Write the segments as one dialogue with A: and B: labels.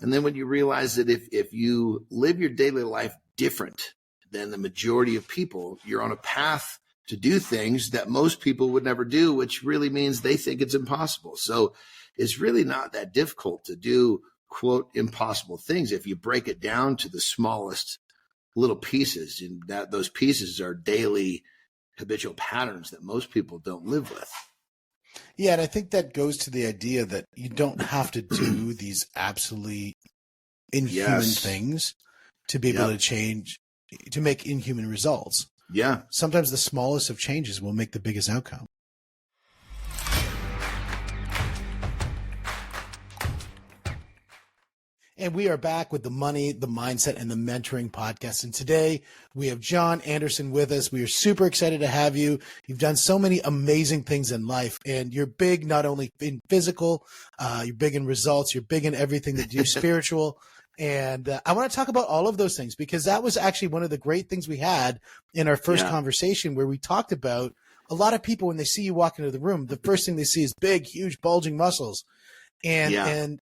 A: And then when you realize that if you live your daily life different than the majority of people, you're on a path to do things that most people would never do, which really means they think it's impossible. So it's really not that difficult to do, quote, impossible things if you break it down to the smallest little pieces, and that those pieces are daily habitual patterns that most people don't live with.
B: Yeah, and I think that goes to the idea that you don't have to do these absolutely inhuman things to be able to change, to make inhuman results.
A: Yeah.
B: Sometimes the smallest of changes will make the biggest outcome. And we are back with the Money, the Mindset, and the Mentoring podcast. And today we have Jon Anderson with us. We are super excited to have you. You've done so many amazing things in life, and you're big not only in physical, you're big in results, you're big in everything that you do spiritual. And I want to talk about all of those things, because that was actually one of the great things we had in our first conversation, where we talked about a lot of people, when they see you walk into the room, the first thing they see is big, huge, bulging muscles. And then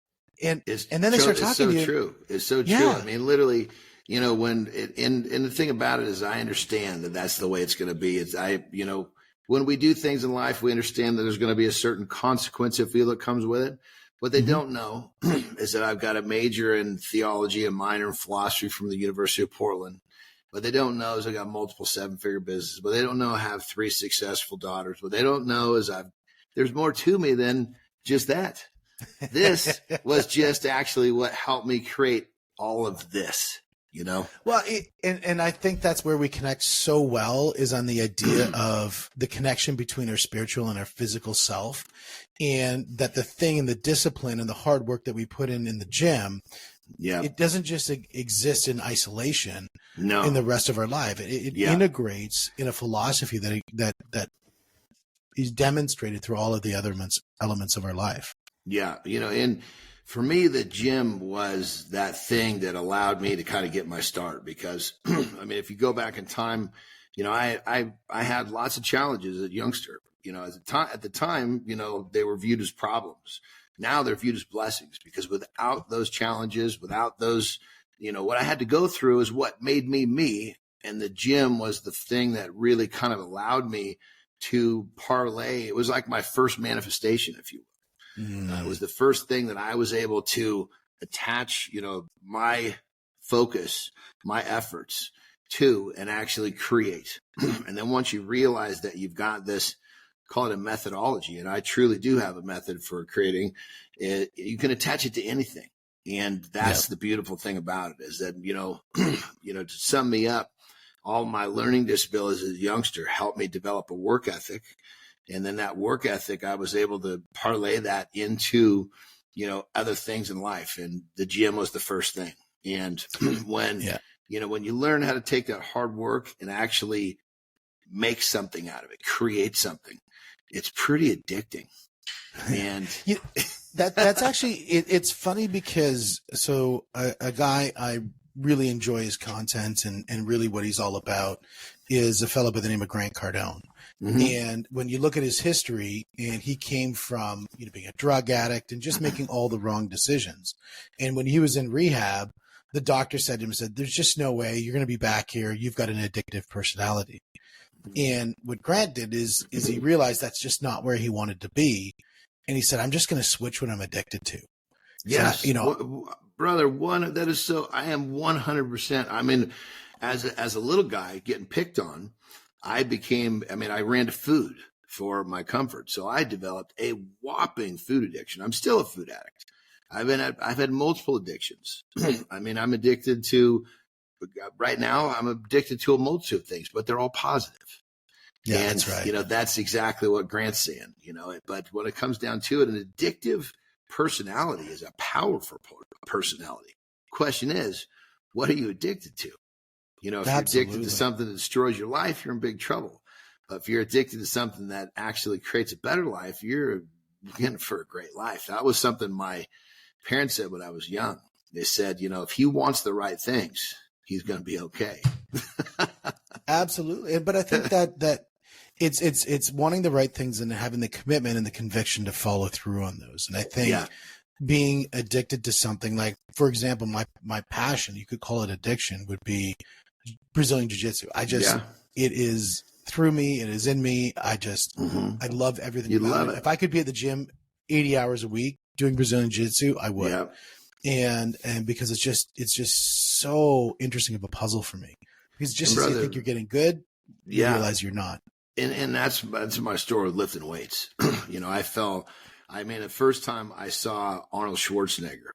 B: they start talking to you.
A: True. It's so true. I mean, literally, you know, and the thing about it is, I understand that that's the way it's going to be. When we do things in life, we understand that there's going to be a certain consequence, if you will, that comes with it. What they don't know is that I've got a major in theology, a minor in philosophy from the University of Portland. What they don't know is I got multiple 7-figure businesses. What they don't know, I have 3 successful daughters. What they don't know is there's more to me than just that. This was just actually what helped me create all of this, you know?
B: Well, and I think that's where we connect so well, is on the idea of the connection between our spiritual and our physical self, and that the thing and the discipline and the hard work that we put in the gym, it doesn't just exist in isolation in the rest of our life. It integrates in a philosophy that is demonstrated through all of the other elements of our life.
A: Yeah. You know, and for me, the gym was that thing that allowed me to kind of get my start, because I mean, if you go back in time, you know, I had lots of challenges as a youngster. You know, at the time, you know, they were viewed as problems. Now they're viewed as blessings, because without those challenges, without those, you know, what I had to go through is what made me me. And the gym was the thing that really kind of allowed me to parlay. It was like my first manifestation, if you will. It was the first thing that I was able to attach, you know, my focus, my efforts to, and actually create. And then once you realize that you've got this, call it a methodology, and I truly do have a method for creating it, you can attach it to anything. And that's the beautiful thing about it, is that, you know, to sum me up, all my learning disabilities as a youngster helped me develop a work ethic. And then that work ethic, I was able to parlay that into, you know, other things in life. And the gym was the first thing. And when, you know, when you learn how to take that hard work and actually make something out of it, create something, it's pretty addicting. And
B: that's actually, it's funny, because so a guy I really enjoy his content and really what he's all about is a fellow by the name of Grant Cardone. And when you look at his history, and he came from, you know, being a drug addict and just making all the wrong decisions. And when he was in rehab, the doctor said to him, there's just no way you're going to be back here. You've got an addictive personality. And what Grant did is he realized that's just not where he wanted to be. And he said, I'm just going to switch what I'm addicted to.
A: Yes.
B: So, you know,
A: brother, that is so, I am 100%. I mean, as a little guy getting picked on, I ran to food for my comfort. So I developed a whopping food addiction. I'm still a food addict. I've had multiple addictions. I mean, I'm addicted to, right now, I'm addicted to a multitude of things, but they're all positive.
B: Yeah,
A: and,
B: that's right.
A: You know, that's exactly what Grant's saying, you know, but when it comes down to it, an addictive personality is a powerful personality. Question is, what are you addicted to? You know, if you're addicted to something that destroys your life, you're in big trouble. But if you're addicted to something that actually creates a better life, you're in for a great life. That was something my parents said when I was young. They said, you know, if he wants the right things, he's going to be okay.
B: Absolutely. But I think that it's wanting the right things and having the commitment and the conviction to follow through on those. And I think being addicted to something. Like, for example, my passion, you could call it addiction, would be Brazilian Jiu-Jitsu.
A: Yeah.
B: It is through me. It is in me. I love everything
A: You
B: about
A: love
B: it.
A: it.
B: If I could be at the gym 80 hours a week doing Brazilian Jiu-Jitsu, I would.
A: Yeah.
B: And because it's just so interesting of a puzzle for me. Because just as you think you're getting good, you realize you're not.
A: And that's my story with lifting weights. The first time I saw Arnold Schwarzenegger,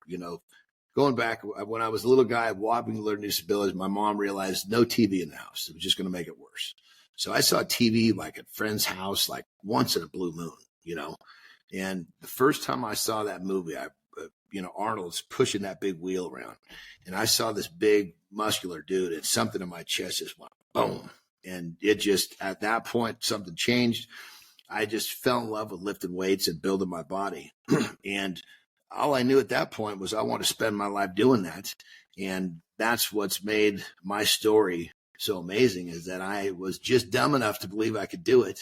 A: going back when I was a little guy, wobbling learning disabilities, my mom realized no TV in the house. It was just going to make it worse. So I saw TV like at friend's house, like once in a blue moon, and the first time I saw that movie, Arnold's pushing that big wheel around, and I saw this big muscular dude, and something in my chest just went boom. And it just, at that point, something changed. I just fell in love with lifting weights and building my body. And all I knew at that point was I want to spend my life doing that. And that's what's made my story so amazing, is that I was just dumb enough to believe I could do it.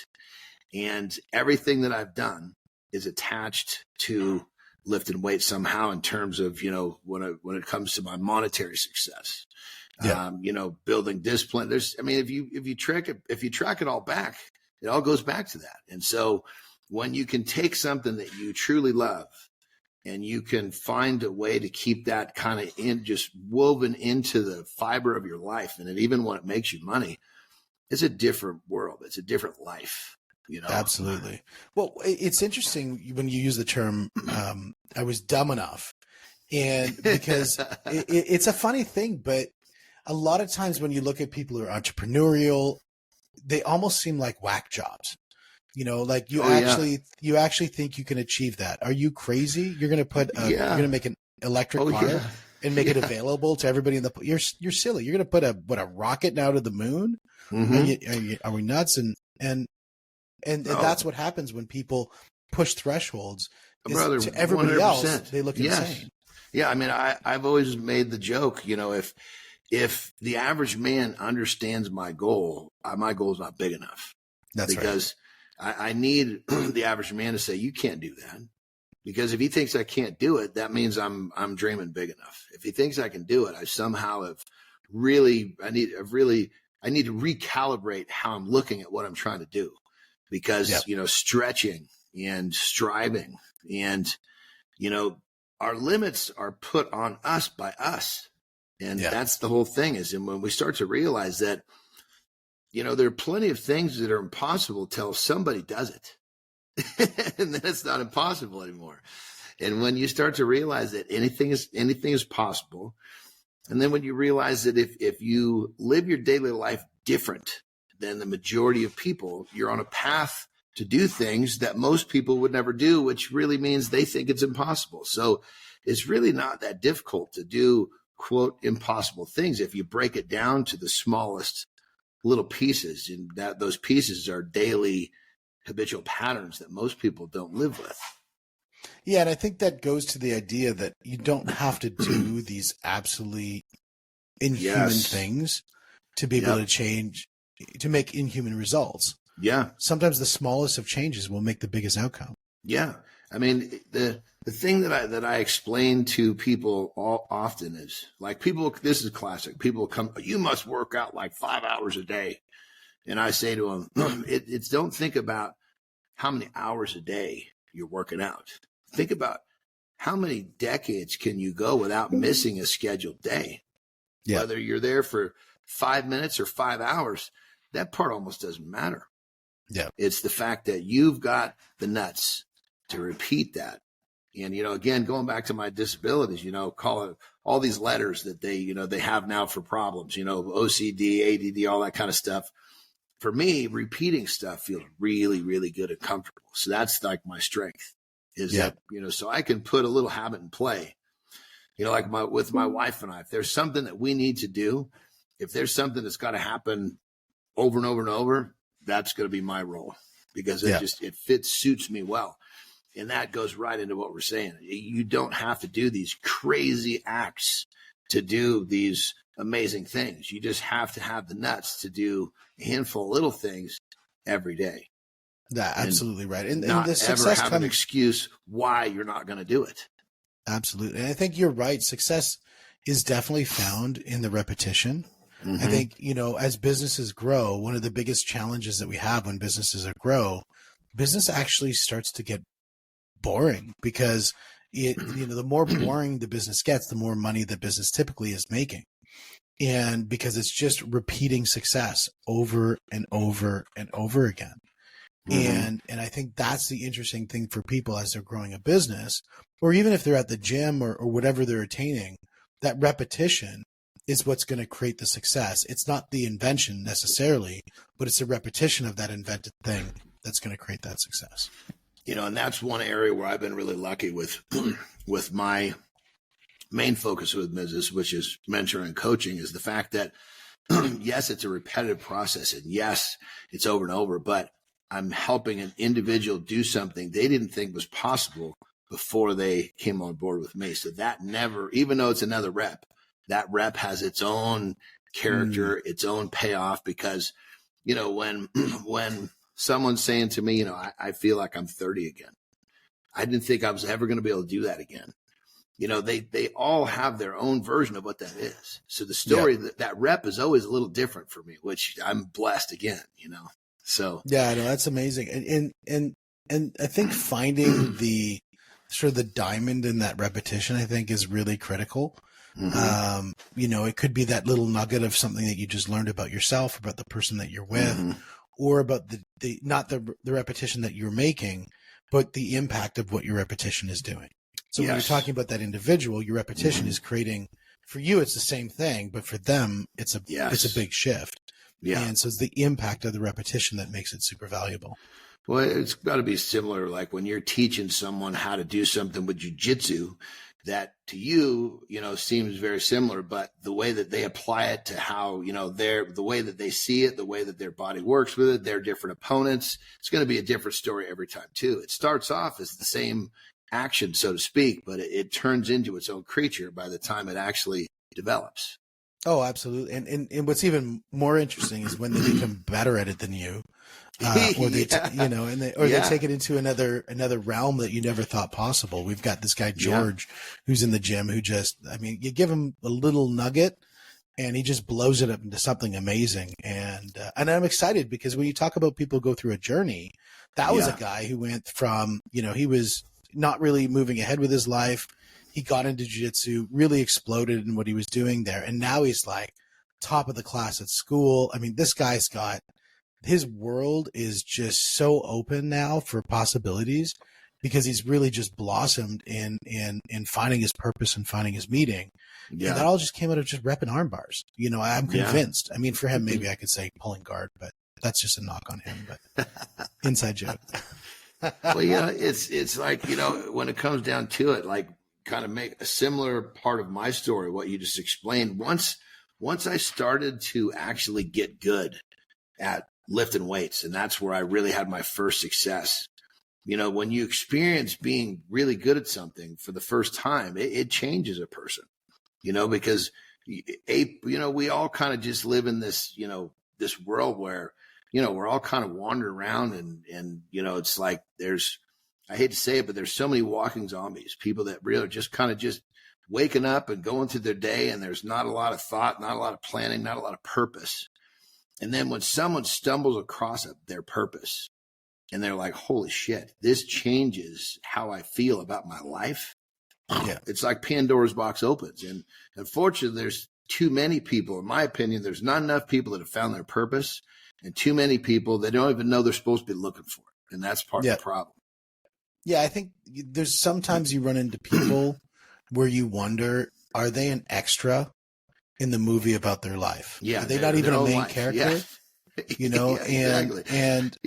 A: And everything that I've done is attached to lifting weights somehow, in terms of, when it comes to my monetary success.
B: Yeah.
A: Building discipline. If you track it all back, it all goes back to that. And so when you can take something that you truly love and you can find a way to keep that kind of just woven into the fiber of your life, and even when it makes you money, it's a different world. It's a different life.
B: Absolutely. Well, it's interesting when you use the term, I was dumb enough, and because it's a funny thing, but a lot of times when you look at people who are entrepreneurial, they almost seem like whack jobs. Like you actually think you can achieve that. Are you crazy? You're going to you're going to make an electric car and make it available to everybody in the, you're silly. You're going to put a rocket now to the moon.
A: Mm-hmm.
B: Are we nuts? And that's what happens when people push thresholds.
A: Brother,
B: to everybody
A: 100%.
B: else, they look insane.
A: Yeah. I've always made the joke, if the average man understands my goal is not big enough.
B: That's
A: because I need the average man to say, you can't do that. Because if he thinks I can't do it, that means I'm dreaming big enough. If he thinks I can do it, I somehow I need to recalibrate how I'm looking at what I'm trying to do. Because, stretching and striving and, our limits are put on us by us. And that's the whole thing, is when we start to realize that, there are plenty of things that are impossible till somebody does it. And then it's not impossible anymore. And when you start to realize that anything is possible, and then when you realize that if you live your daily life different than the majority of people, you're on a path to do things that most people would never do, which really means they think it's impossible. So it's really not that difficult to do, quote, impossible things if you break it down to the smallest little pieces, and that those pieces are daily habitual patterns that most people don't live with.
B: Yeah, and I think that goes to the idea that you don't have to do these absolutely inhuman things to be able to change, to make inhuman results.
A: Yeah.
B: Sometimes the smallest of changes will make the biggest outcome.
A: Yeah. The thing that I explain to people often is, like, this is classic. People come, you must work out like 5 hours a day. And I say to them, it's don't think about how many hours a day you're working out. Think about how many decades can you go without missing a scheduled day. Yeah. Whether you're there for 5 minutes or 5 hours, that part almost doesn't matter.
B: Yeah.
A: It's the fact that you've got the nuts to repeat that. And, again, going back to my disabilities, call it all these letters that they have now for problems, OCD, ADD, all that kind of stuff. For me, repeating stuff feels really, really good and comfortable. So that's like my strength is that, so I can put a little habit in play, like with my wife and I, if there's something that we need to do, if there's something that's got to happen over and over and over, that's going to be my role, because it suits me well. And that goes right into what we're saying. You don't have to do these crazy acts to do these amazing things. You just have to have the nuts to do a handful of little things every day.
B: That's absolutely right. And
A: not
B: the success
A: ever have an excuse why you're not going to do it.
B: Absolutely. And I think you're right. Success is definitely found in the repetition. I think, as businesses grow, one of the biggest challenges that we have when businesses grow, business actually starts to get boring because the more boring the business gets, the more money the business typically is making. And because it's just repeating success over and over and over again. And I think that's the interesting thing for people as they're growing a business, or even if they're at the gym or whatever they're attaining, that repetition is what's going to create the success. It's not the invention necessarily, but it's a repetition of that invented thing that's going to create that success.
A: And that's one area where I've been really lucky with my main focus with business, which is mentoring and coaching, is the fact that, yes, it's a repetitive process. And yes, it's over and over, but I'm helping an individual do something they didn't think was possible before they came on board with me. So that never, even though it's another rep, that rep has its own character, its own payoff, because, when someone's saying to me, I feel like I'm 30 again. I didn't think I was ever going to be able to do that again. They all have their own version of what that is. So the story, that rep is always a little different for me, which I'm blessed again, So
B: yeah, no, that's amazing. And I think finding the sort of the diamond in that repetition, I think, is really critical. It could be that little nugget of something that you just learned about yourself, about the person that you're with, or about the not the repetition that you're making, but the impact of what your repetition is doing. So when you're talking about that individual, your repetition is creating, for you, it's the same thing, but for them, it's a big shift. Yeah. And so it's the impact of the repetition that makes it super valuable.
A: Well, it's got to be similar. Like when you're teaching someone how to do something with jujitsu, that to you, seems very similar, but the way that they apply it to how, the way that they see it, the way that their body works with it, their different opponents, it's going to be a different story every time too. It starts off as the same action, so to speak, but it turns into its own creature by the time it actually develops.
B: Oh, absolutely. And what's even more interesting is when they become better at it than you, or they, they take it into another realm that you never thought possible. We've got this guy, George, who's in the gym, who you give him a little nugget and he just blows it up into something amazing. And I'm excited because when you talk about people who go through a journey, that was a guy who went from, he was not really moving ahead with his life. He got into jiu-jitsu, really exploded in what he was doing there. And now he's like top of the class at school. I mean, this guy's got, his world is just so open now for possibilities because he's really just blossomed in finding his purpose and finding his meaning. Yeah. And that all just came out of just repping arm bars. I'm convinced. I mean, for him, maybe I could say pulling guard, but that's just a knock on him, but inside joke.
A: Well, it's like, when it comes down to it, like, kind of make a similar part of my story, what you just explained. Once I started to actually get good at lifting weights, and that's where I really had my first success. When you experience being really good at something for the first time, it changes a person, because we all kind of just live in this, this world where, we're all kind of wandering around and it's like I hate to say it, but there's so many walking zombies, people that really are just kind of just waking up and going through their day. And there's not a lot of thought, not a lot of planning, not a lot of purpose. And then when someone stumbles across their purpose and they're like, holy shit, this changes how I feel about my life. Yeah. It's like Pandora's box opens. And unfortunately, there's too many people, in my opinion, there's not enough people that have found their purpose and too many people that don't even know they're supposed to be looking for it. And that's part of the problem.
B: Yeah, I think there's sometimes you run into people where you wonder, are they an extra in the movie about their life?
A: Yeah.
B: Are they not even a main character? Yeah.
A: Exactly.
B: And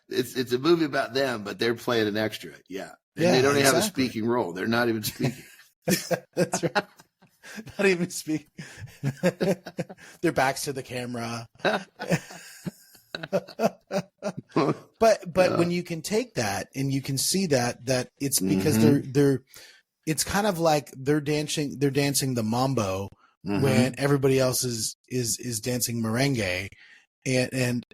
A: it's a movie about them, but they're playing an extra. Yeah. And they don't even have a speaking role. They're not even speaking.
B: That's right. Not even speaking. Their backs to the camera. But when you can take that and you can see that it's because they're it's kind of like they're dancing the mambo when everybody else is dancing merengue, and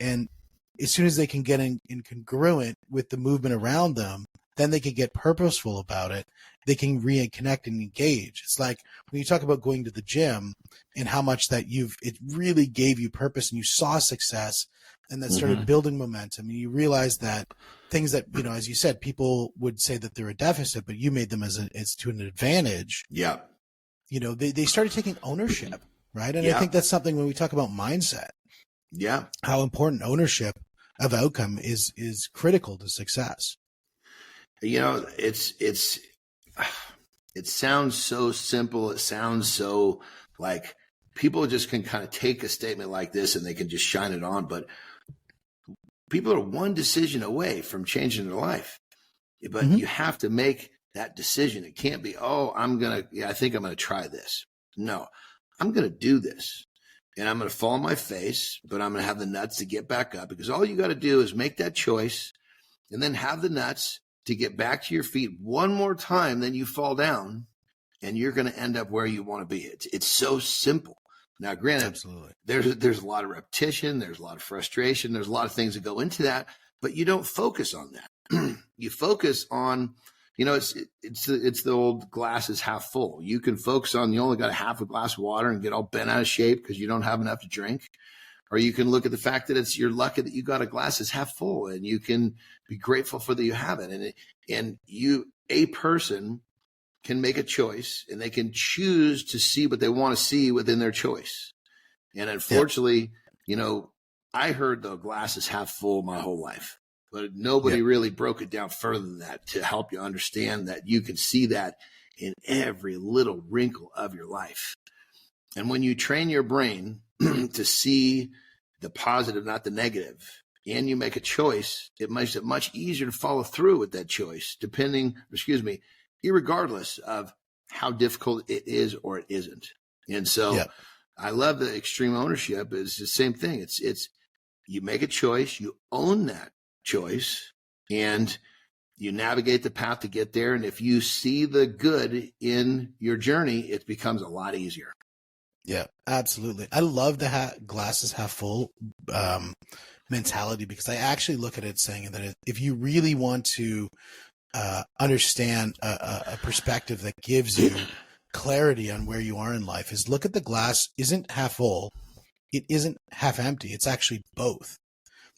B: as soon as they can get in congruent with the movement around them, then they can get purposeful about it. They can reconnect and engage. It's like when you talk about going to the gym and how much that it really gave you purpose and you saw success and that started building momentum. And you realize that things that, as you said, people would say that they're a deficit, but you made them as to an advantage.
A: Yeah.
B: They started taking ownership, right? And
A: Yeah.
B: I think that's something when we talk about mindset, how important ownership of outcome is critical to success.
A: It sounds so simple. It sounds so like people just can kind of take a statement like this and they can just shine it on. But people are one decision away from changing their life. But you have to make that decision. It can't be, I think I'm going to try this. No, I'm going to do this. And I'm going to fall on my face, but I'm going to have the nuts to get back up, because all you got to do is make that choice and then have the nuts to get back to your feet one more time. Then you fall down and you're going to end up where you want to be. It's so simple. Now, granted,
B: absolutely,
A: there's a lot of repetition. There's a lot of frustration. There's a lot of things that go into that, but you don't focus on that. You focus on, it's the old glass is half full. You can focus on, you only got a half a glass of water and get all bent out of shape because you don't have enough to drink. Or you can look at the fact that you're lucky that you got a glass that's half full, and you can be grateful for that you have it. And a person can make a choice, and they can choose to see what they want to see within their choice. And unfortunately, I heard the glass is half full my whole life, but nobody really broke it down further than that to help you understand that you can see that in every little wrinkle of your life. And when you train your brain to see the positive, not the negative, and you make a choice, it makes it much easier to follow through with that choice, irregardless of how difficult it is or it isn't. And so I love the extreme ownership. It's the same thing. It's you make a choice, you own that choice, and you navigate the path to get there. And if you see the good in your journey, it becomes a lot easier.
B: Yeah, absolutely. I love the glasses half full mentality, because I actually look at it saying that if you really want to understand a perspective that gives you clarity on where you are in life, is look at the glass isn't half full, it isn't half empty, it's actually both.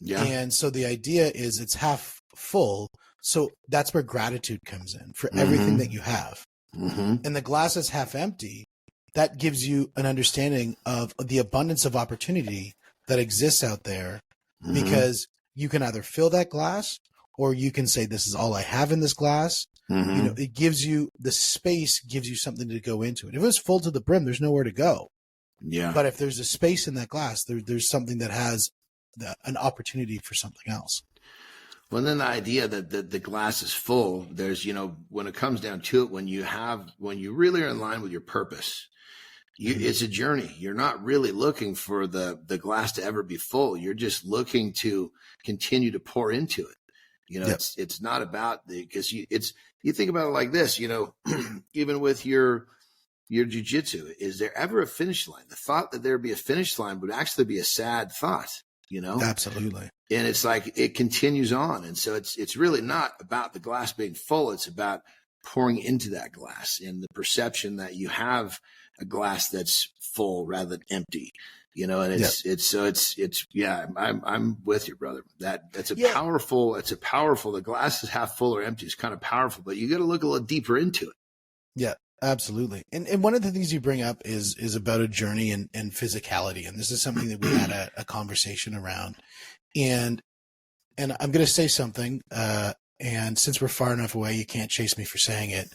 B: Yeah. And so the idea is it's half full, so that's where gratitude comes in for everything that you have. And the glass is half empty, that gives you an understanding of the abundance of opportunity that exists out there, because you can either fill that glass, or you can say, this is all I have in this glass. It gives you the space, gives you something to go into it. If it was full to the brim, there's nowhere to go. Yeah. But if there's a space in that glass, there's something that has an opportunity for something else.
A: Well, then the idea that the glass is full, there's, when it comes down to it, when you really are in line with your purpose, it's a journey. You're not really looking for the glass to ever be full. You're just looking to continue to pour into it. It's not about because you think about it like this, even with your jiu-jitsu, is there ever a finish line? The thought that there'd be a finish line would actually be a sad thought,
B: Absolutely.
A: And it's like, it continues on. And so it's really not about the glass being full. It's about pouring into that glass and the perception that you have a glass that's full rather than empty, and I'm with you, brother. That's a powerful, the glass is half full or empty is kind of powerful, but you got to look a little deeper into it.
B: Yeah, absolutely. And one of the things you bring up is about a journey and physicality. And this is something that we had a conversation around, and I'm going to say something, and since we're far enough away, you can't chase me for saying it.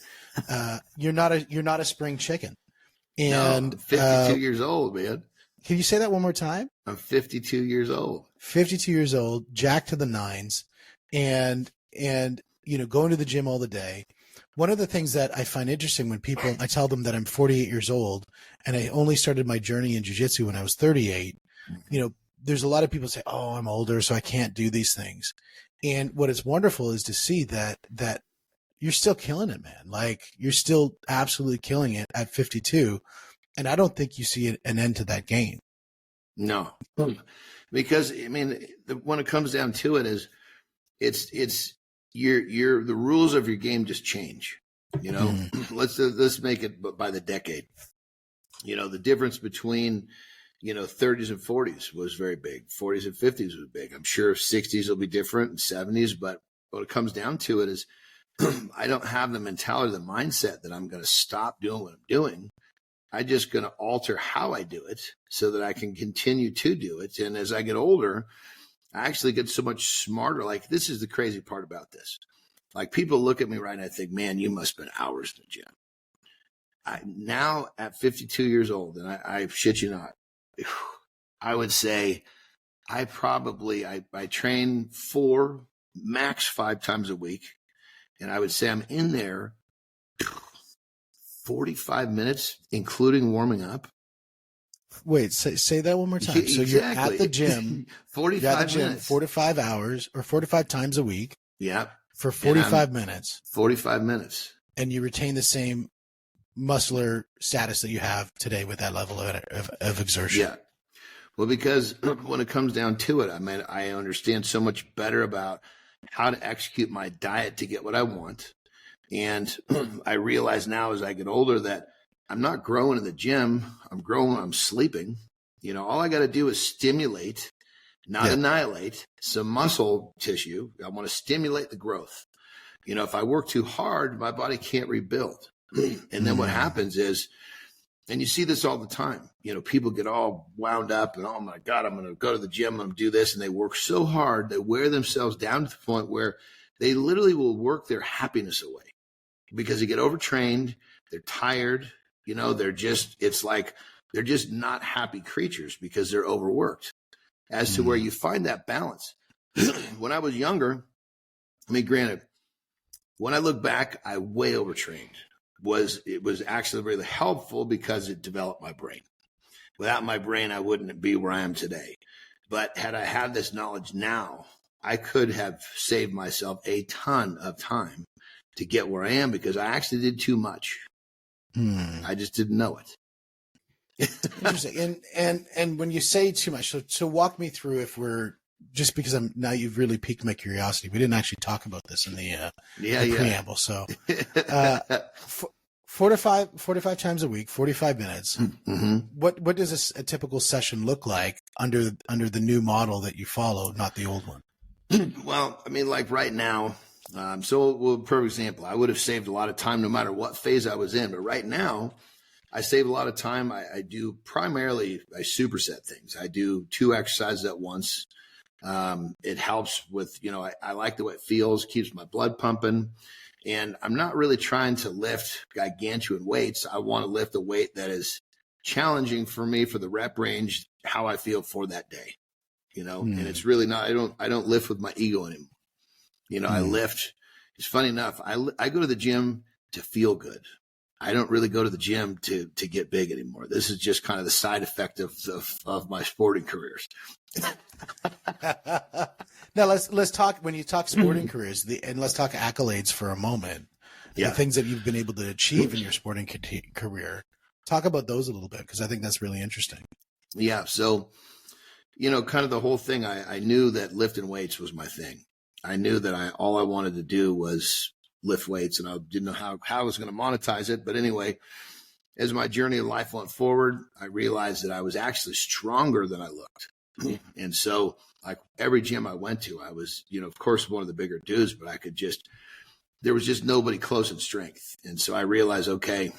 B: You're not a spring chicken. And
A: no, I'm 52 years old, man.
B: Can you say that one more time?
A: I'm 52 years old.
B: 52 years old, jacked to the nines, and going to the gym all the day. One of the things that I find interesting when I tell them that I'm 48 years old and I only started my journey in jiu-jitsu when I was 38, there's a lot of people say, oh, I'm older, so I can't do these things. And what is wonderful is to see that you're still killing it, man. Like, you're still absolutely killing it at 52. And I don't think you see an end to that game.
A: No, because when it comes down to it, it's the rules of your game just change. You know, let's make it by the decade. You know, the difference between, 30s and 40s was very big. 40s and 50s was big. I'm sure 60s will be different and 70s, but what it comes down to it is I don't have the mentality, the mindset that I'm going to stop doing what I'm doing. I'm just going to alter how I do it so that I can continue to do it. And as I get older, I actually get so much smarter. Like, this is the crazy part about this. Like, people look at me right and I think, man, you must spend hours in the gym. Now at 52 years old, and I shit you not, I would say I train 4, max 5 times a week. And I would say I'm in there 45 minutes, including warming up.
B: Wait, say that one more time.
A: Exactly.
B: So you're at the gym
A: 45 minutes.
B: 4 to 5 hours or 4 to 5 times a week.
A: Yeah.
B: For 45 minutes.
A: 45 minutes.
B: And you retain the same muscular status that you have today with that level of exertion.
A: Yeah. Well, because when it comes down to it, I mean, I understand so much better about how to execute my diet to get what I want. And I realize now as I get older that I'm not growing in the gym. I'm growing when I'm sleeping. All I got to do is stimulate, not annihilate some muscle tissue. I want to stimulate the growth. If I work too hard, my body can't rebuild. And then what happens is, and you see this all the time, people get all wound up and, oh my God, I'm going to go to the gym, I'm going to do this. And they work so hard, they wear themselves down to the point where they literally will work their happiness away because they get overtrained. They're tired. It's like they're just not happy creatures because they're overworked. As to where you find that balance. When I was younger, granted, when I look back, I way overtrained. It was actually really helpful because it developed my brain. Without my brain, I wouldn't be where I am today. But had I had this knowledge now, I could have saved myself a ton of time to get where I am because I actually did too much. I just didn't know it.
B: Interesting. And when you say too much, so walk me through just because now you've really piqued my curiosity. We didn't actually talk about this in the preamble. So 4 to 5 times a week, 45 minutes.
A: Mm-hmm.
B: What does a typical session look like under the new model that you follow, not the old one?
A: Well, like right now, perfect example, I would have saved a lot of time no matter what phase I was in. But right now, I save a lot of time. I do primarily, I superset things. I do 2 exercises at once. It helps with, I like the way it feels, keeps my blood pumping. And I'm not really trying to lift gargantuan weights. I want to lift a weight that is challenging for me for the rep range, how I feel for that day, and it's really not, I don't lift with my ego anymore. I lift. It's funny enough. I go to the gym to feel good. I don't really go to the gym to get big anymore. This is just kind of the side effect of my sporting careers.
B: Now let's talk, when you talk sporting careers, and let's talk accolades for a moment.
A: Yeah.
B: The things that you've been able to achieve in your sporting career. Talk about those a little bit, because I think that's really interesting.
A: Yeah. So, kind of the whole thing, I knew that lifting weights was my thing. I knew that all I wanted to do was lift weights, and I didn't know how I was going to monetize it. But anyway, as my journey in life went forward, I realized that I was actually stronger than I looked. And so, like every gym I went to, I was, of course, one of the bigger dudes, but there was just nobody close in strength. And so I realized, okay,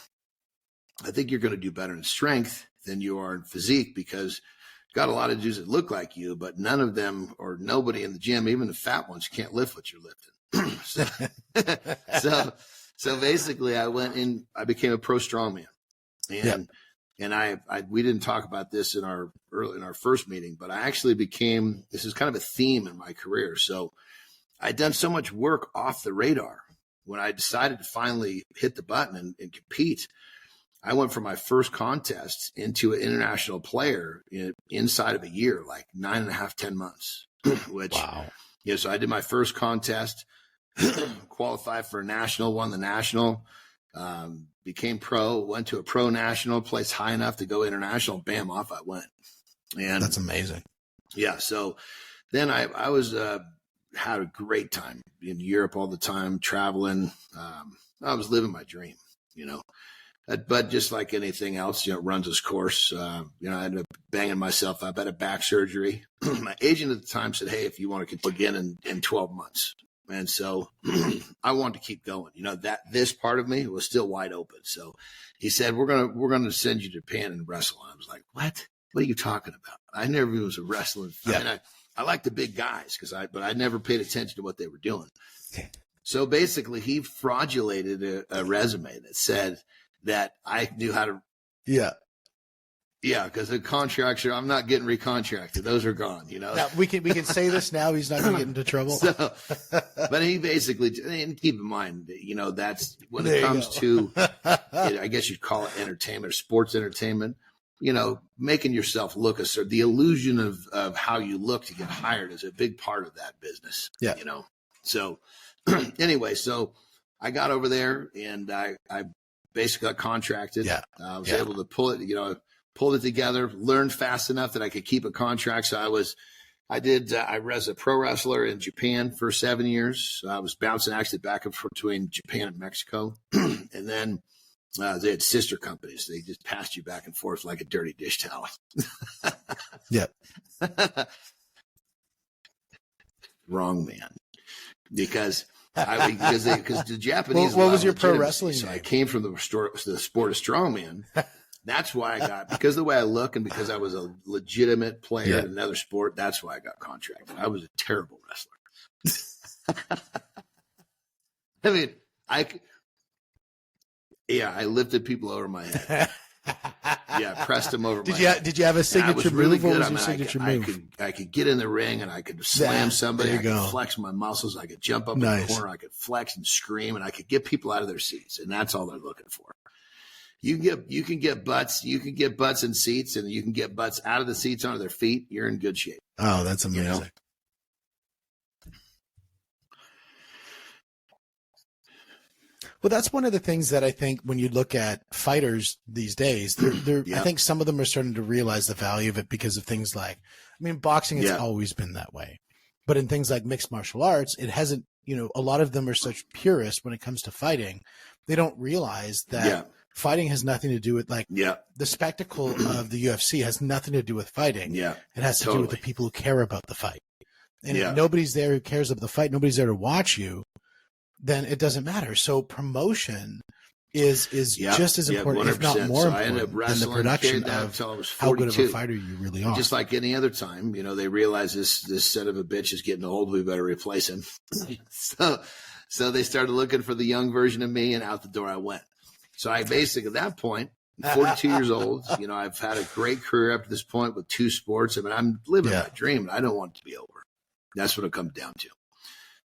A: I think you're going to do better in strength than you are in physique, because got a lot of dudes that look like you, but none of them, or nobody in the gym, even the fat ones, can't lift what you're lifting. So basically I went in, I became a pro strongman. And we didn't talk about this in our first meeting, but I actually this is kind of a theme in my career. So I'd done so much work off the radar. When I decided to finally hit the button and compete, I went from my first contest into an international player inside of a year, like 9.5, 10 months, which,
B: wow.
A: So I did my first contest, qualified for a national, won the national, became pro, went to a pro national, placed high enough to go international, bam, off I went. And
B: that's amazing.
A: Yeah. So then I was had a great time in Europe all the time, traveling. I was living my dream, you know. But just like anything else, you know, it runs its course. I ended up banging myself up. I had a back surgery. My agent at the time said, "Hey, if you want to continue again in 12 months." And so I wanted to keep going. You know, that this part of me was still wide open. So he said, we're gonna send you to Japan and wrestle. And I was like, what? What are you talking about? I never even was a wrestler. Yeah. I mean, I like the big guys but I never paid attention to what they were doing. Okay. So basically he fraudulated a resume that said that I knew how to. Yeah. Yeah, because the contracts I'm not getting recontracted. Those are gone, you know.
B: Now, we can say this now. He's not going to get into trouble.
A: So, but he basically, and keep in mind, you know, that's when it comes to, I guess you'd call it entertainment or sports entertainment, you know, making yourself look a certain, the illusion of how you look to get hired is a big part of that business. Yeah. You know, so anyway, so I got over there and I basically got contracted. Yeah. I was able to pull it, you know, pulled it together, learned fast enough that I could keep a contract. So I was a pro wrestler in Japan for 7 years. I was bouncing actually back and forth between Japan and Mexico. And then they had sister companies. They just passed you back and forth like a dirty dish towel. Yeah. Wrong, man. Because the Japanese.
B: What was your pro wrestling?
A: So I came from the sport of strongman. That's why I got, because of the way I look and because I was a legitimate player in another sport, that's why I got contracted. I was a terrible wrestler. I mean, I lifted people over my head. Yeah, pressed them over my head.
B: Did you have a signature
A: really
B: move?
A: Good.
B: What was your signature move?
A: I could get in the ring and I could slam somebody. I could flex my muscles. I could jump up in the corner. I could flex and scream, and I could get people out of their seats. And that's all they're looking for. You can get butts in seats, and you can get butts out of the seats onto their feet. You're in good shape.
B: Oh, that's amazing. You know? Well, that's one of the things that I think when you look at fighters these days, I think some of them are starting to realize the value of it because of things like, I mean, boxing has always been that way, but in things like mixed martial arts, it hasn't, you know, a lot of them are such purists when it comes to fighting. They don't realize that fighting has nothing to do with the spectacle of the UFC has nothing to do with fighting. Yeah. It has to do with the people who care about the fight. And if nobody's there who cares about the fight, nobody's there to watch you, then it doesn't matter. So promotion is just as important, 100%. If not more important, than the production of how good of a fighter you really are.
A: Just like any other time, you know, they realize this son of a bitch is getting old. We better replace him. So they started looking for the young version of me, and out the door I went. So I basically, at that point, I'm 42 years old. You know, I've had a great career up to this point with 2 sports. I mean, I'm living my dream, and I don't want it to be over. That's what it comes down to.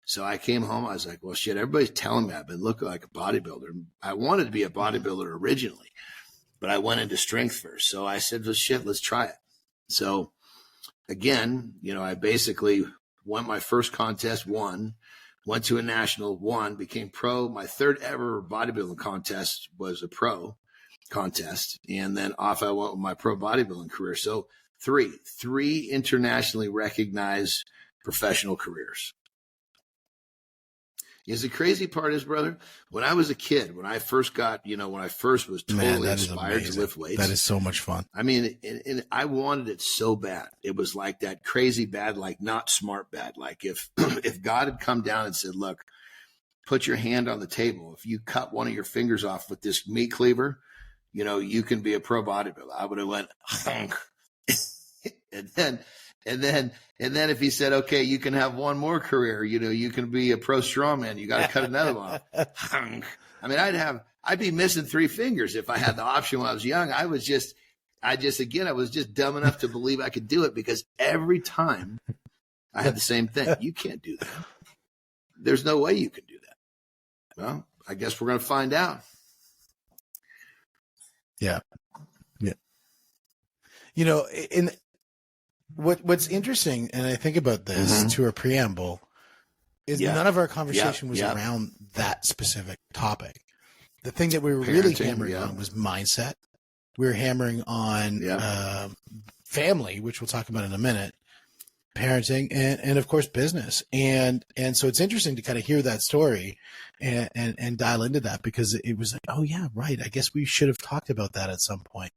A: So I came home. I was like, well, shit, everybody's telling me I've been looking like a bodybuilder. I wanted to be a bodybuilder originally, but I went into strength first. So I said, well, shit, let's try it. So again, you know, I basically won my first contest, won. Went to a national, won, became pro. My third ever bodybuilding contest was a pro contest. And then off I went with my pro bodybuilding career. So three internationally recognized professional careers. Is the crazy part is, brother, when I was a kid, when I first was totally inspired to lift weights.
B: That is so much fun.
A: I mean, and I wanted it so bad. It was like that crazy bad, like not smart bad. Like if God had come down and said, look, put your hand on the table. If you cut one of your fingers off with this meat cleaver, you know, you can be a pro bodybuilder. I would have went, honk. And then if he said, okay, you can have one more career, you know, you can be a pro strongman, you got to cut another one off. I mean, I'd be missing 3 fingers if I had the option when I was young. I was just dumb enough to believe I could do it because every time I had the same thing. You can't do that. There's no way you can do that. Well, I guess we're going to find out.
B: Yeah. Yeah. You know, What's interesting, and I think about this to a preamble, is none of our conversation was around that specific topic. The thing that we were really hammering on was mindset. We were hammering on family, which we'll talk about in a minute. parenting, and of course business. And so it's interesting to kind of hear that story and dial into that, because it was like, oh yeah, right. I guess we should have talked about that at some point,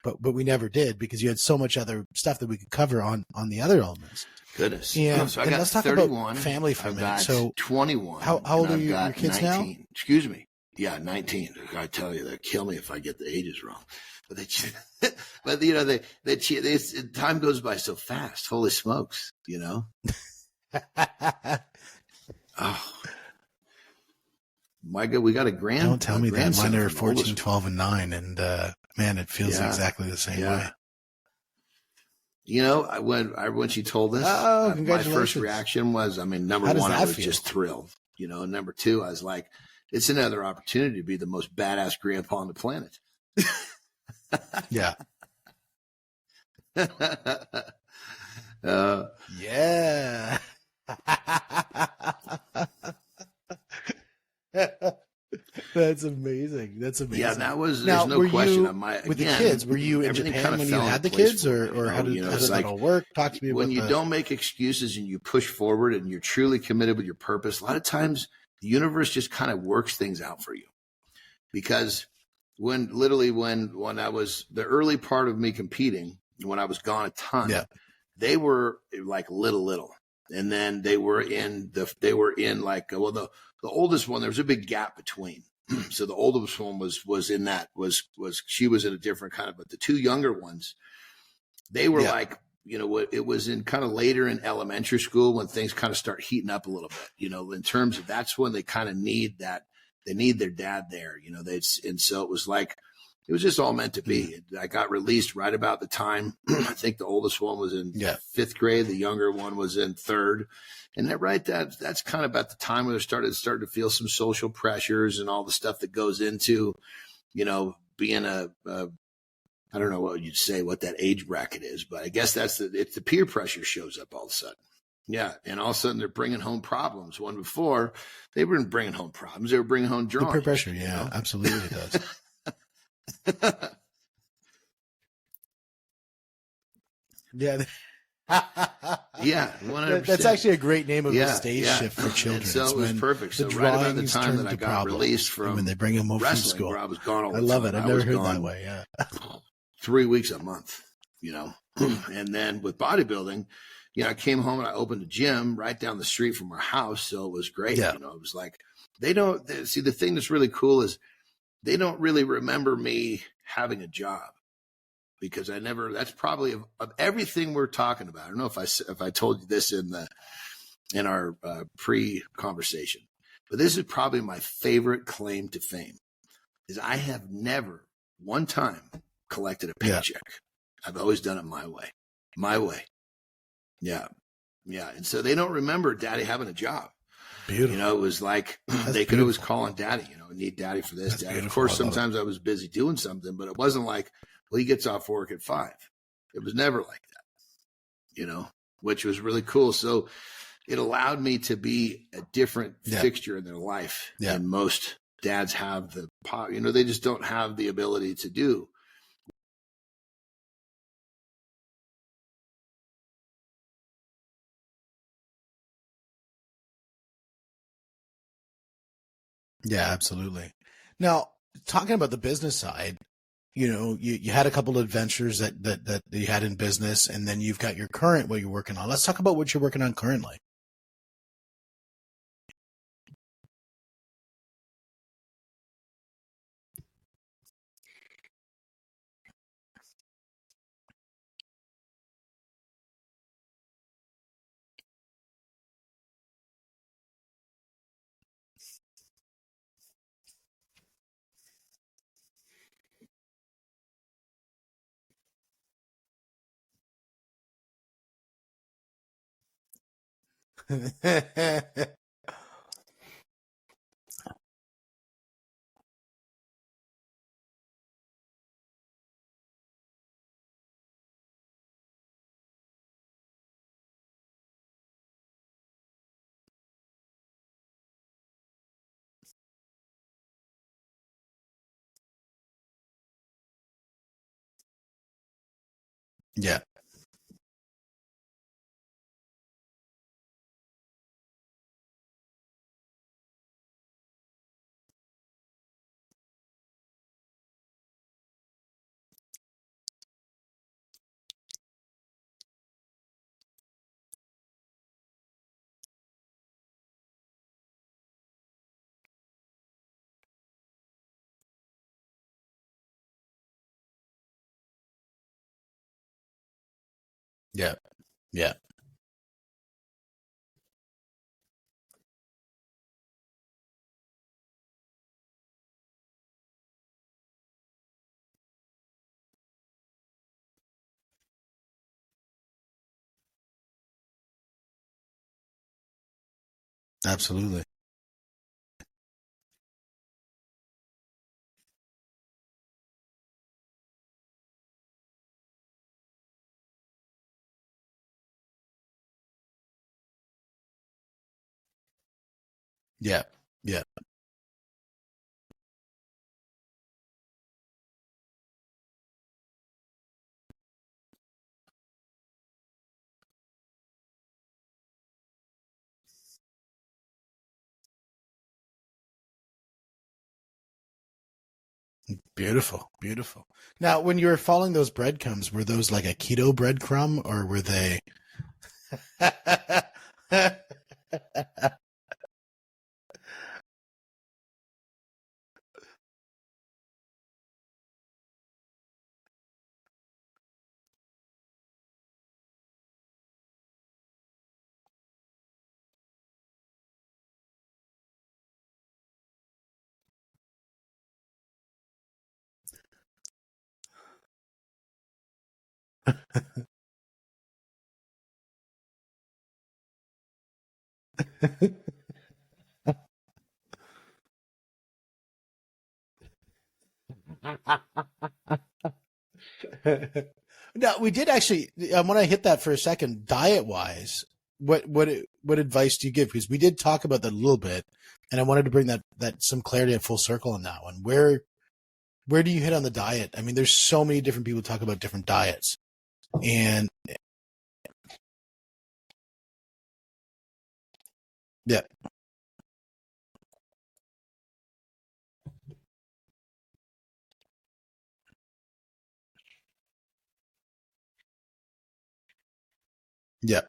B: but we never did, because you had so much other stuff that we could cover on the other elements.
A: Goodness.
B: And,
A: So I got
B: let's talk
A: 31.
B: about family for a
A: I've
B: minute.
A: got
B: So
A: 21.
B: how old
A: and
B: are
A: I've
B: your
A: got
B: kids
A: 19.
B: now?
A: Excuse me. Yeah, 19. I tell you, they'll kill me if I get the ages wrong. But but you know, time goes by so fast. Holy smokes, you know? Oh, my God, we got a
B: Don't tell me that. Mine
A: grandson
B: are
A: from
B: 14,
A: oldest
B: 12, and 9. And man, it feels
A: Yeah.
B: exactly the same
A: Yeah.
B: way.
A: You know, when she told us,
B: Oh,
A: my
B: congratulations.
A: first reaction was, I mean, number
B: How does
A: one, I
B: that
A: was
B: feel?
A: just thrilled. You know, and number two, I was like, it's another opportunity to be the most badass grandpa on the planet.
B: Yeah.
A: Yeah.
B: That's amazing. That's amazing.
A: Yeah, that was.
B: Now,
A: There's no
B: were
A: question
B: you,
A: on my
B: with
A: again,
B: the kids, were you in
A: everything
B: Japan
A: kind of
B: when you
A: fell into
B: had the
A: place
B: kids,
A: for me,
B: or how did
A: it's
B: that
A: like
B: all work? Talk to me
A: when
B: about
A: you
B: that.
A: don't make excuses and you push forward and you're truly committed with your purpose. A lot of times, the universe just kind of works things out for you. Because when I was the early part of me competing, when I was gone a ton,
B: Yeah.
A: they were like little, and then they were in like, well, the oldest one, there was a big gap between. So the oldest one was in that was she was in a different kind of, but the two younger ones, they were like, you know, it was in kind of later in elementary school when things kind of start heating up a little bit, you know, in terms of that's when they kind of need that. They need their dad there, you know, and so it was like, it was just all meant to be. I got released right about the time. I think the oldest one was in 5th grade. The younger one was in 3rd. And that's kind of about the time when I started to feel some social pressures and all the stuff that goes into, you know, being I don't know what you'd say, what that age bracket is, but I guess it's the peer pressure shows up all of a sudden. Yeah. And all of a sudden they're bringing home problems. When before they weren't bringing home problems. They were bringing home drawings.
B: The peer pressure. Yeah,
A: you know?
B: absolutely it does. Yeah.
A: Yeah, 100%.
B: That's actually a great name of a stage shift for children.
A: And so it was perfect. So right about the time that I got released from
B: when they bring them home from
A: wrestling,
B: school,
A: where I was gone all the
B: I love
A: time.
B: it. I've never heard that way. Yeah,
A: 3 weeks a month, you know. And then with bodybuilding, you know, I came home and I opened a gym right down the street from our house, so it was great.
B: Yeah.
A: You know, it was like see the thing that's really cool is they don't really remember me having a job. Because that's probably of everything we're talking about. I don't know if I told you this in our pre-conversation, but this is probably my favorite claim to fame is I have never one time collected a paycheck. Yeah. I've always done it my way. Yeah. Yeah. And so they don't remember daddy having a job.
B: Beautiful.
A: You know, it was like they could always call on daddy, you know, need daddy for this, daddy. Of course, sometimes I was busy doing something, but it wasn't like, well, he gets off work at 5. It was never like that, you know, which was really cool. So it allowed me to be a different fixture in their life than most dads have they just don't have the ability to do.
B: Yeah, absolutely. Now, talking about the business side, you know, you had a couple of adventures that you had in business, and then you've got your current, what you're working on. Let's talk about what you're working on currently. Yeah. Yeah. Yeah. Absolutely. Yeah. Yeah. Beautiful. Beautiful. Now, when you were following those breadcrumbs, were those like a keto breadcrumb or were they? No, we did actually. I want to hit that for a second. Diet wise, what advice do you give? Because we did talk about that a little bit, and I wanted to bring that some clarity and full circle on that one. Where do you hit on the diet? I mean, there's so many different people talk about different diets, and yeah, yeah,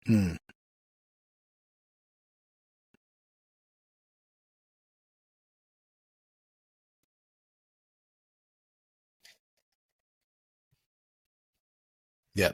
B: mm, yeah,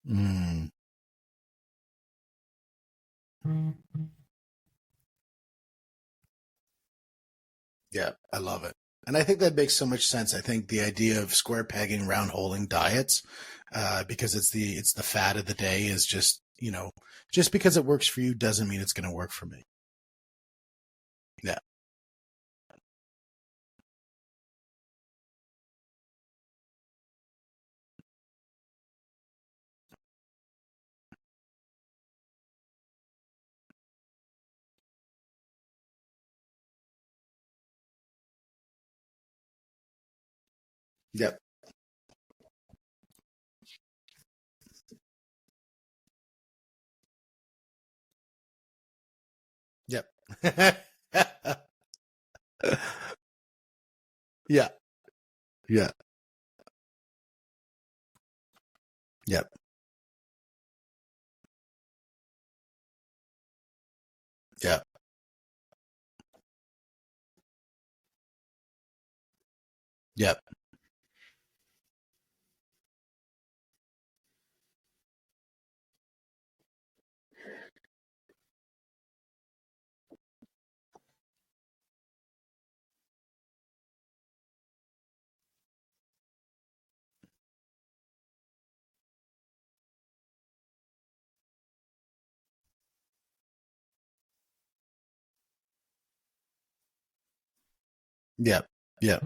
B: mm, yeah. I love it, and I think that makes so much sense. I think the idea of square pegging, round holing diets, because it's the fad of the day, is just just because it works for you doesn't mean it's going to work for me. Yeah, yep, yep, yeah, yeah, yep, yep, yep, yep, yep.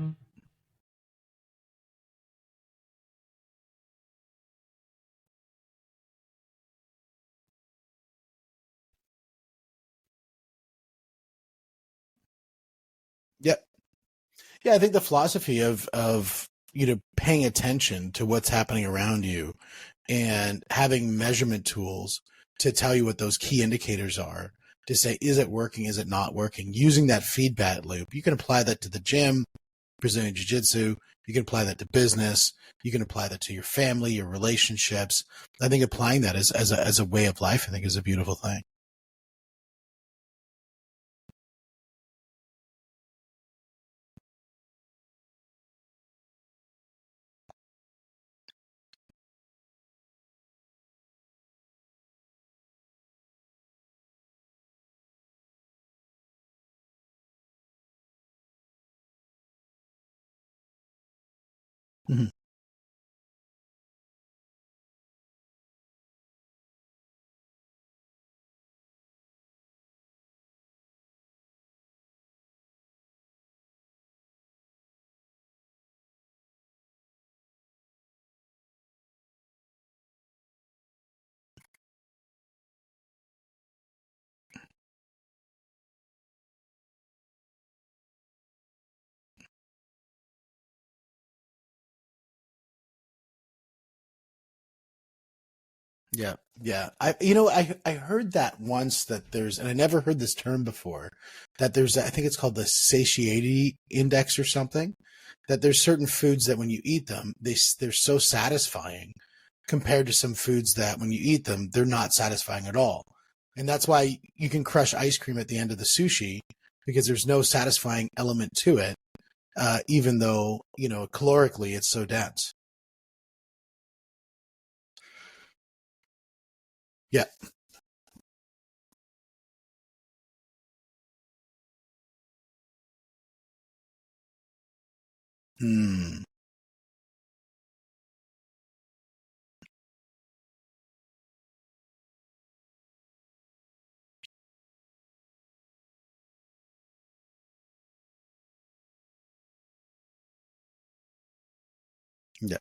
B: Yeah, I think the philosophy of paying attention to what's happening around you and having measurement tools to tell you what those key indicators are, to say, is it working, is it not working? Using that feedback loop, you can apply that to the gym, Brazilian Jiu-Jitsu. You can apply that to business. You can apply that to your family, your relationships. I think applying that as a way of life, I think, is a beautiful thing. Mhm. Yeah, yeah. I heard that once that there's, and I never heard this term before, that there's, I think it's called the satiety index or something, that there's certain foods that when you eat them, they're so satisfying compared to some foods that when you eat them, they're not satisfying at all. And that's why you can crush ice cream at the end of the sushi because there's no satisfying element to it, even though, calorically it's so dense. Yeah. Mm. Yeah.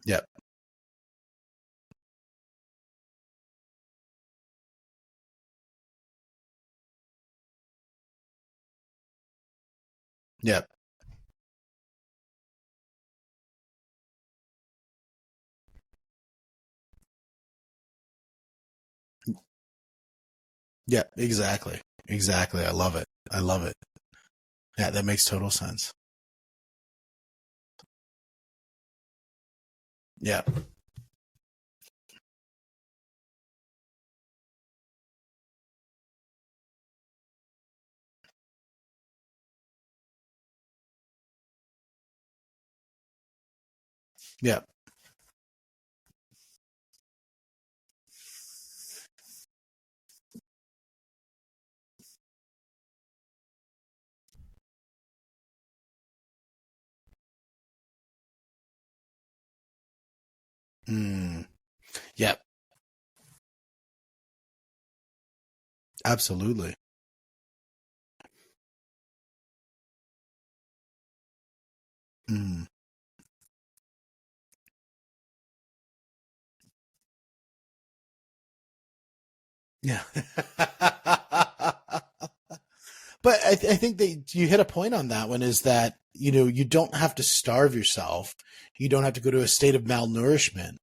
B: Yeah. Yeah. Yeah. Exactly. Exactly. I love it. I love it. Yeah, that makes total sense. Yeah. Yeah. Mm. Yeah. Absolutely. Mm. Yeah. But I think that you hit a point on that one is that, you don't have to starve yourself. You don't have to go to a state of malnourishment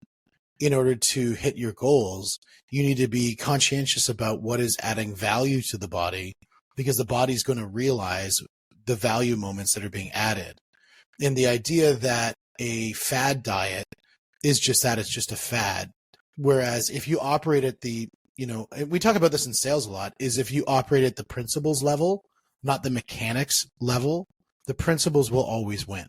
B: in order to hit your goals. You need to be conscientious about what is adding value to the body because the body's going to realize the value moments that are being added. And the idea that a fad diet is just that, it's just a fad. Whereas if you operate at the, and we talk about this in sales a lot, is if you operate at the principles level, not the mechanics level, the principles will always win.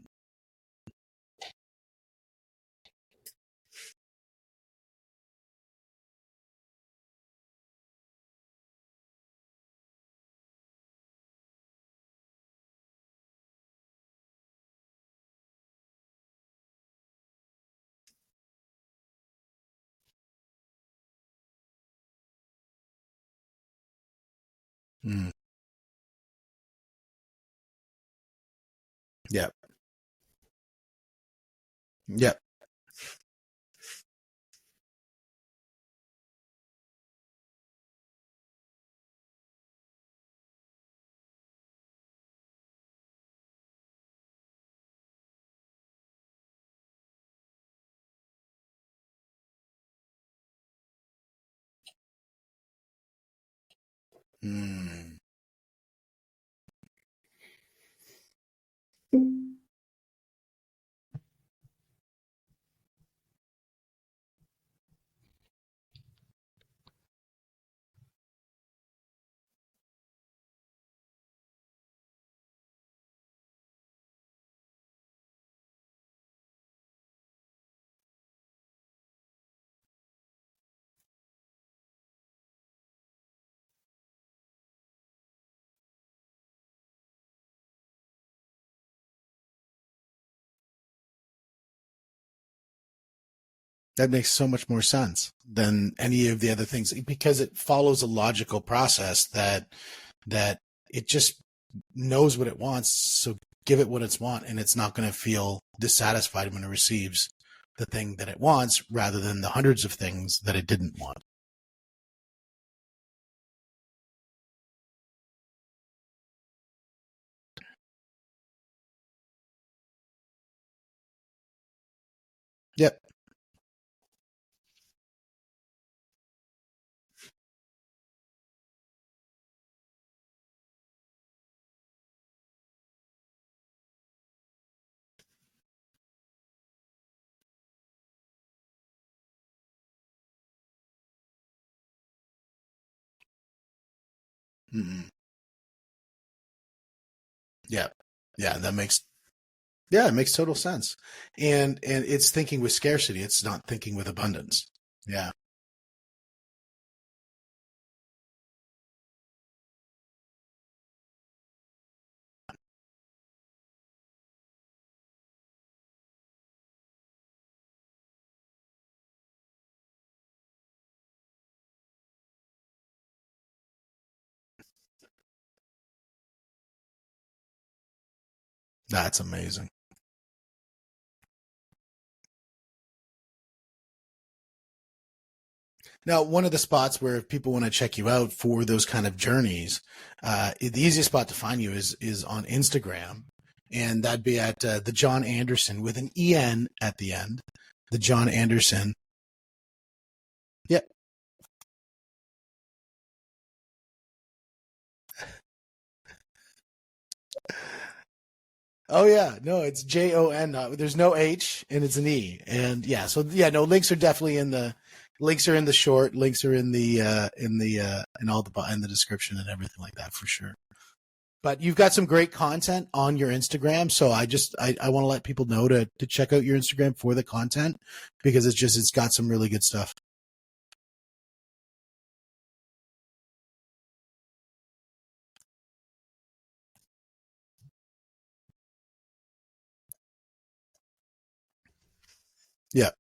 B: Mm. Yep. Yep. Mm. That makes so much more sense than any of the other things because it follows a logical process that it just knows what it wants. So give it what it's want, and it's not going to feel dissatisfied when it receives the thing that it wants rather than the hundreds of things that it didn't want. Yep. Mm-hmm. Yeah. Yeah. It makes total sense. And it's thinking with scarcity. It's not thinking with abundance. Yeah. That's amazing. Now, one of the spots where if people want to check you out for those kind of journeys, the easiest spot to find you is on Instagram, and that'd be at the Jon Anderson with an en at the end. The Jon Anderson. Yep. Oh yeah, no, it's Jon. There's no H and it's an E, and yeah, so yeah, no, links are definitely in the links are in the short. Links are in the in all the in the description and everything like that for sure. But you've got some great content on your Instagram. So I want to let people know to check out your Instagram for the content because it's got some really good stuff. Yeah.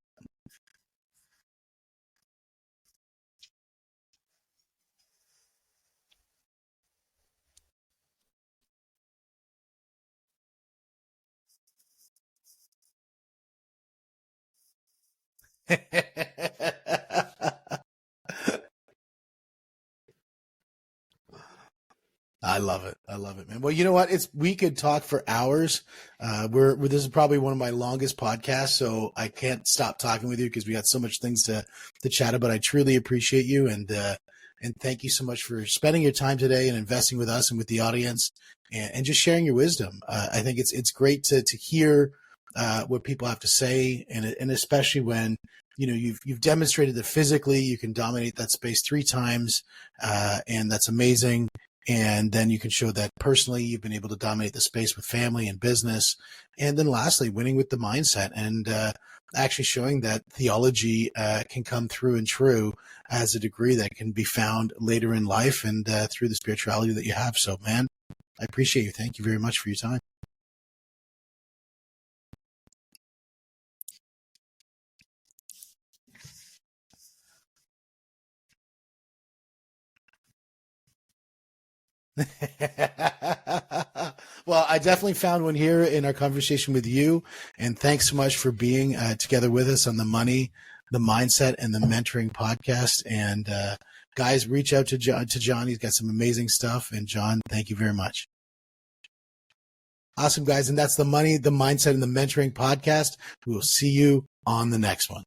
B: I love it. I love it, man. Well, you know what? We could talk for hours. This is probably one of my longest podcasts, so I can't stop talking with you because we got so much things to chat about. I truly appreciate you and thank you so much for spending your time today and investing with us and with the audience and just sharing your wisdom. I think it's great to hear what people have to say and especially when you've demonstrated that physically you can dominate that space 3 times and that's amazing. And then you can show that personally you've been able to dominate the space with family and business. And then lastly, winning with the mindset and actually showing that theology can come through and true as a degree that can be found later in life and through the spirituality that you have. So, man, I appreciate you. Thank you very much for your time. Well, I definitely found one here in our conversation with you. And thanks so much for being together with us on the money, the mindset, and the mentoring podcast. And guys, reach out to Jon. He's got some amazing stuff. And Jon, thank you very much. Awesome, guys. And that's the money, the mindset, and the mentoring podcast. We will see you on the next one.